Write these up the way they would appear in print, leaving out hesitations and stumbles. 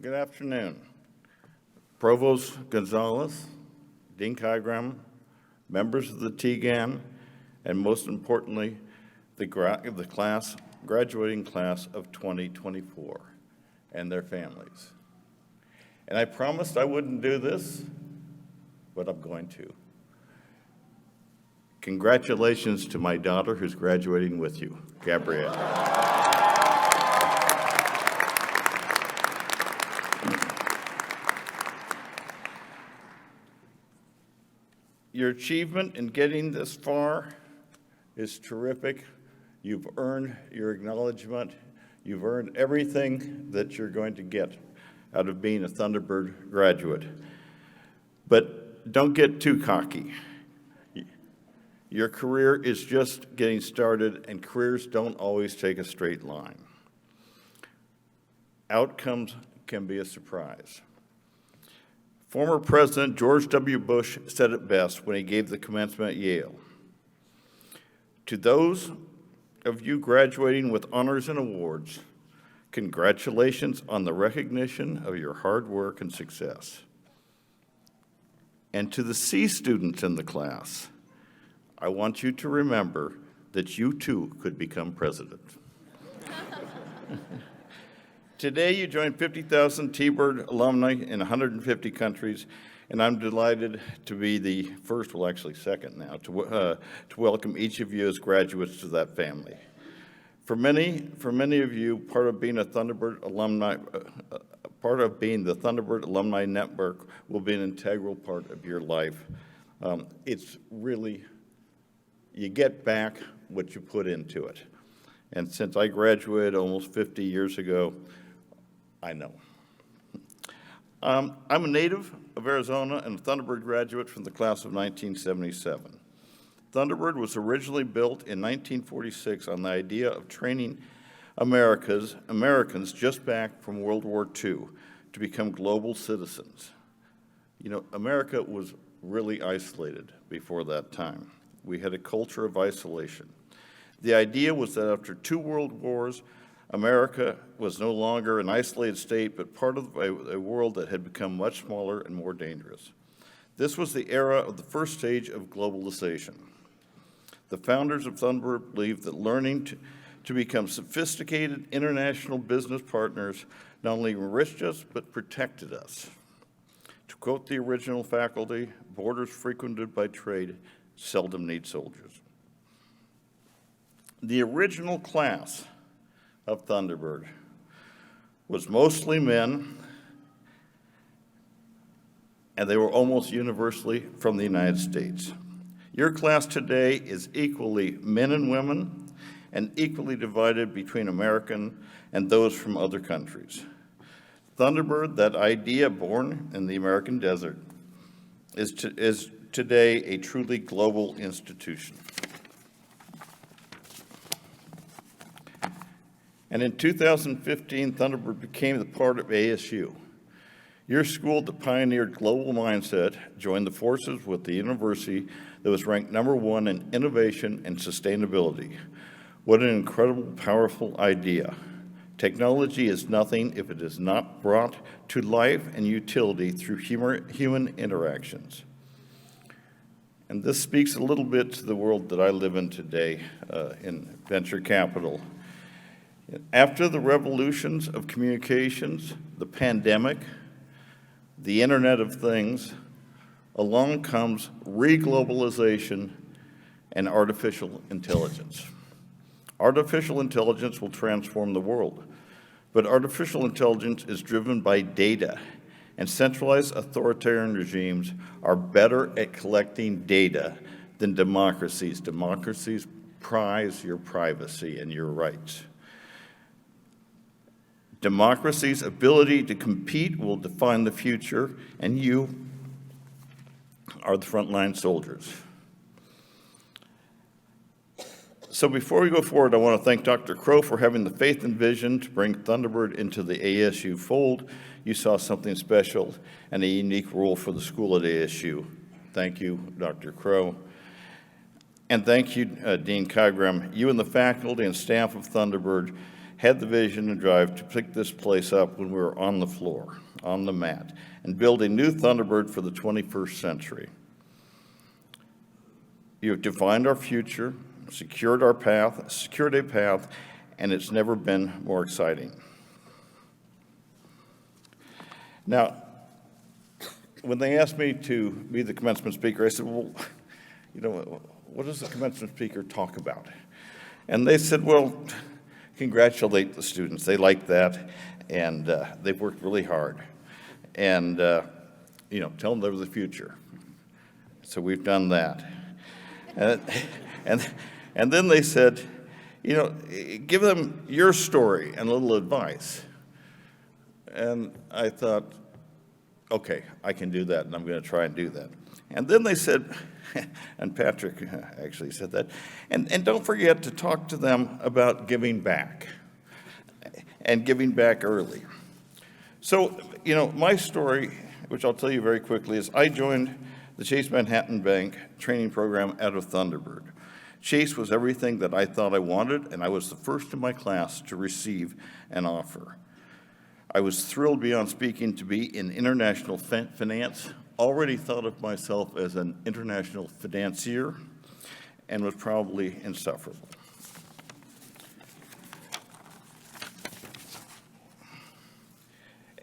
Good afternoon. Provost Gonzalez, Dean Kygram, members of the TGAN, and most importantly, the graduating class of 2024 and their families. And I promised I wouldn't do this, but I'm going to. Congratulations to my daughter who's graduating with you, Gabrielle. Your achievement in getting this far is terrific. You've earned your acknowledgement. You've earned everything that you're going to get out of being a Thunderbird graduate. But don't get too cocky. Your career is just getting started, and careers don't always take a straight line. Outcomes can be a surprise. Former President George W. Bush said it best when he gave the commencement at Yale. To those of you graduating with honors and awards, congratulations on the recognition of your hard work and success. And to the C students in the class, I want you to remember that you too could become president. Today, you join 50,000 T-Bird alumni in 150 countries, and I'm delighted to be the first, well, actually second now, to welcome each of you as graduates to that family. For many of you, part of being the Thunderbird Alumni Network will be an integral part of your life. It's really, you get back what you put into it. And since I graduated almost 50 years ago, I know. I'm a native of Arizona and a Thunderbird graduate from the class of 1977. Thunderbird was originally built in 1946 on the idea of training Americans just back from World War II to become global citizens. You know, America was really isolated before that time. We had a culture of isolation. The idea was that after 2 world wars, America was no longer an isolated state, but part of a world that had become much smaller and more dangerous. This was the era of the first stage of globalization. The founders of Thunderbird believed that learning to become sophisticated international business partners not only enriched us, but protected us. To quote the original faculty, borders frequented by trade seldom need soldiers. The original class of Thunderbird was mostly men, and they were almost universally from the United States. Your class today is equally men and women and equally divided between American and those from other countries. Thunderbird, that idea born in the American desert, is today a truly global institution. And in 2015, Thunderbird became the part of ASU. Your school that pioneered global mindset joined the forces with the university that was ranked #1 in innovation and sustainability. What an incredible, powerful idea. Technology is nothing if it is not brought to life and utility through human interactions. And this speaks a little bit to the world that I live in today in venture capital. After the revolutions of communications, the pandemic, the Internet of Things, along comes reglobalization and artificial intelligence. Artificial intelligence will transform the world, but artificial intelligence is driven by data, and centralized authoritarian regimes are better at collecting data than democracies. Democracies prize your privacy and your rights. Democracy's ability to compete will define the future, and you are the frontline soldiers. So before we go forward, I want to thank Dr. Crow for having the faith and vision to bring Thunderbird into the ASU fold. You saw something special and a unique role for the school at ASU. Thank you, Dr. Crow. And thank you, Dean Kygram. You and the faculty and staff of Thunderbird had the vision and drive to pick this place up when we were on the floor, on the mat, and build a new Thunderbird for the 21st century. You have defined our future, secured a path, and it's never been more exciting. Now, when they asked me to be the commencement speaker, I said, well, what does the commencement speaker talk about? And they said, well, congratulate the students. They like that, and they've worked really hard. And, tell them they're the future. So we've done that. And then they said, give them your story and a little advice. And I thought, okay, I can do that, and I'm going to try and do that. And then they said, and Patrick actually said that, and don't forget to talk to them about giving back, and giving back early. So, my story, which I'll tell you very quickly, is I joined the Chase Manhattan Bank training program out of Thunderbird. Chase was everything that I thought I wanted, and I was the first in my class to receive an offer. I was thrilled beyond speaking to be in international finance, already thought of myself as an international financier, and was probably insufferable.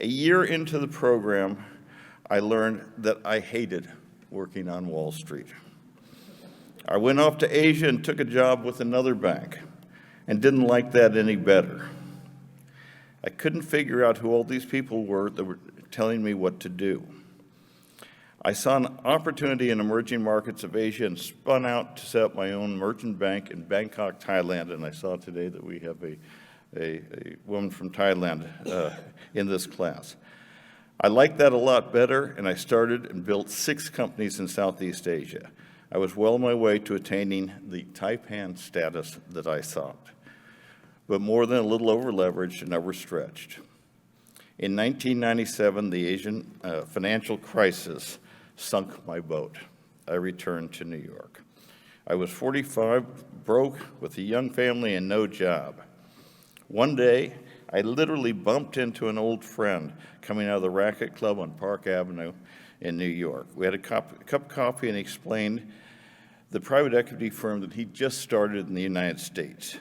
A year into the program, I learned that I hated working on Wall Street. I went off to Asia and took a job with another bank and didn't like that any better. I couldn't figure out who all these people were that were telling me what to do. I saw an opportunity in emerging markets of Asia and spun out to set up my own merchant bank in Bangkok, Thailand, and I saw today that we have a woman from Thailand in this class. I liked that a lot better, and I started and built 6 companies in Southeast Asia. I was well on my way to attaining the Taipan status that I sought, but more than a little over-leveraged and overstretched. In 1997, the Asian financial crisis sunk my boat. I returned to New York. I was 45, broke, with a young family and no job. One day, I literally bumped into an old friend coming out of the Racket Club on Park Avenue in New York. We had a cup of coffee, and he explained the private equity firm that he just started in the United States.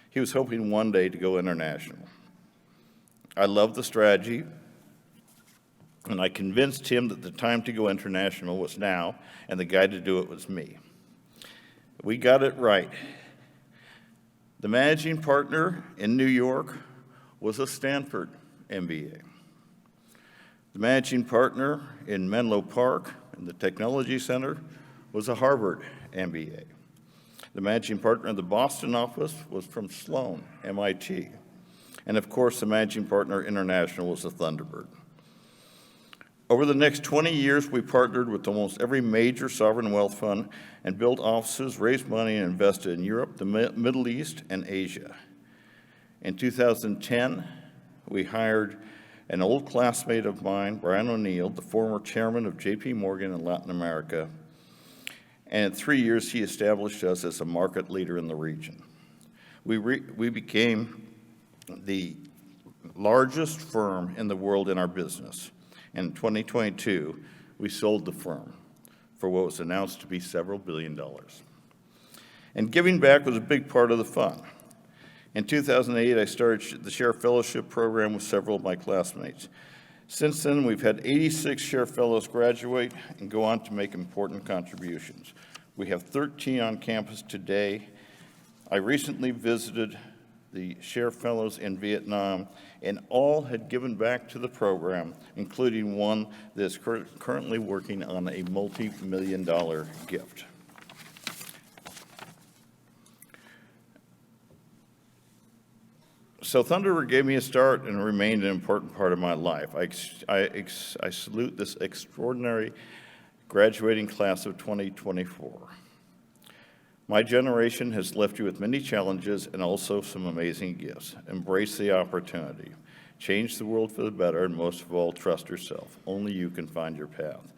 He was hoping one day to go international. I loved the strategy, and I convinced him that the time to go international was now, and the guy to do it was me. We got it right. The managing partner in New York was a Stanford MBA. The managing partner in Menlo Park in the Technology Center was a Harvard MBA. The managing partner in the Boston office was from Sloan, MIT. And of course, the managing partner international was a Thunderbird. Over the next 20 years, we partnered with almost every major sovereign wealth fund and built offices, raised money, and invested in Europe, the Middle East, and Asia. In 2010, we hired an old classmate of mine, Brian O'Neill, the former chairman of JP Morgan in Latin America. And in 3 years, he established us as a market leader in the region. We became the largest firm in the world in our business. And in 2022, we sold the firm for what was announced to be several $billion. And giving back was a big part of the fun. In 2008, I started the Share Fellowship program with several of my classmates. Since then, we've had 86 Share Fellows graduate and go on to make important contributions. We have 13 on campus today. I recently visited the Share Fellows in Vietnam, and all had given back to the program, including one that's currently working on a multi-million-dollar gift. So Thunderbird gave me a start and remained an important part of my life. I salute this extraordinary graduating class of 2024. My generation has left you with many challenges and also some amazing gifts. Embrace the opportunity. Change the world for the better, and most of all, trust yourself. Only you can find your path.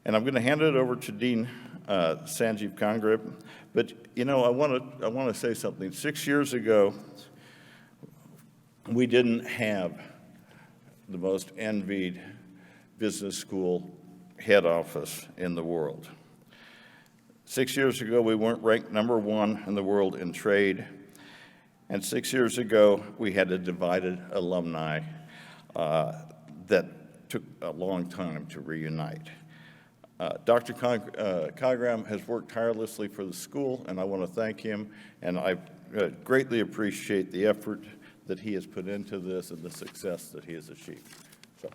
And I'm going to hand it over to Dean Sanjeev Congrib. But, I want to say something. 6 years ago, we didn't have the most envied business school head office in the world. 6 years ago, we weren't ranked #1 in the world in trade. And 6 years ago, we had a divided alumni that took a long time to reunite. Dr. Cogram has worked tirelessly for the school, and I want to thank him, and I greatly appreciate the effort that he has put into this and the success that he has achieved. So.